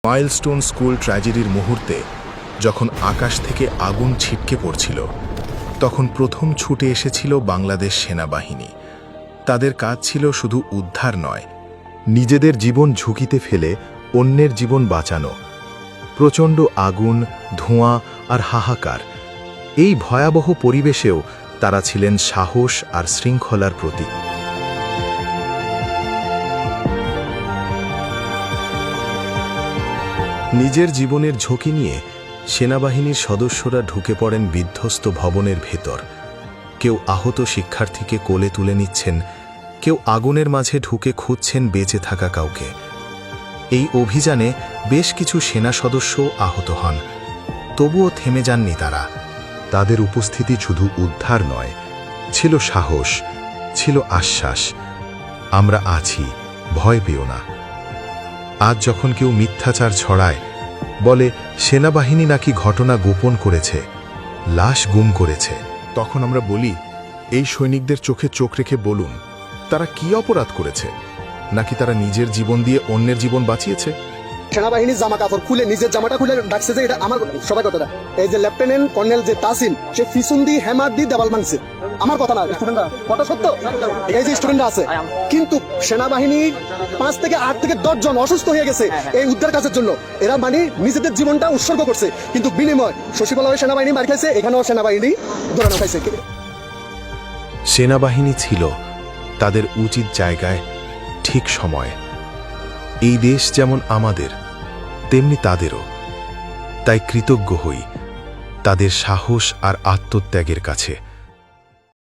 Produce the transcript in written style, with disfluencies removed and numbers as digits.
Milestone school ট্র্যাজেডির মুহূর্তে যখন আকাশ থেকে আগুন ছিটকে পড়ছিল, তখন প্রথম ছুটে এসেছিল বাংলাদেশ সেনাবাহিনী। তাদের কাজ ছিল শুধু উদ্ধার নয়, নিজেদের জীবন ঝুঁকিতে ফেলে অন্যের জীবন বাঁচানো। প্রচণ্ড আগুন, ধোঁয়া আর হাহাকার, এই ভয়াবহ পরিবেশেও তারা ছিলেন সাহস আর শৃঙ্খলার প্রতীক। নিজের জীবনের ঝুঁকি নিয়ে সেনাবাহিনীর সদস্যরা ঢুকে পড়েন বিধ্বস্ত ভবনের ভেতর। কেউ আহত শিক্ষার্থীকে কোলে তুলে নিচ্ছেন, কেউ আগুনের মাঝে ঢুকে খুঁজছেন বেঁচে থাকা কাউকে। এই অভিযানে বেশ কিছু সেনা সদস্যও আহত হন, তবুও থেমে যাননি তারা। তাদের উপস্থিতি শুধু উদ্ধার নয়, ছিল সাহস, ছিল আশ্বাস, আমরা আছি, ভয় পেও না। আজ যখন কেউ মিথ্যাচার ছড়ায়, বলে সেনাবাহিনী নাকি ঘটনা গোপন করেছে, লাশ গুম করেছে, তখন আমরা বলি, এই সৈনিকদের চোখে চোখ রেখে বলুন, তারা কি অপরাধ করেছে? নাকি তারা নিজের জীবন দিয়ে অন্যের জীবন বাঁচিয়েছে? সেনাবাহিনীর জামা কাপড় খুলে, নিজের জামাটা খুলে ডাকছে যে এটা আমার সবাই কথাটা। এই যে লেফটেন্যান্ট কর্নেল যে তাসিম, সে ফিসুন দিয়ে হ্যামার দিয়ে দেওয়াল ভাঙছে, আমার কথা না, স্টুডেন্টরা কথা সত্য, এই যে স্টুডেন্টরা আছে। কিন্তু সেনাবাহিনীর 5 থেকে 8 থেকে 10 জন অসুস্থ হয়ে গেছে এই উদ্ধার কাজের জন্য। এরা মানে নিজেদের জীবনটা উৎসর্গ করছে, কিন্তু বিনিময় সচিবালয়ে সেনাবাহিনী মার খাইছে, এখানেও সেনাবাহিনী দৌড়ানো খাইছে। সেনাবাহিনী ছিল তাদের উচিত জায়গায়, ঠিক সময়ে। এই দেশ যেমন আমাদের, তেমনি তাদেরও। তাই কৃতজ্ঞ হই তাদের সাহস আর আত্মত্যাগের কাছে।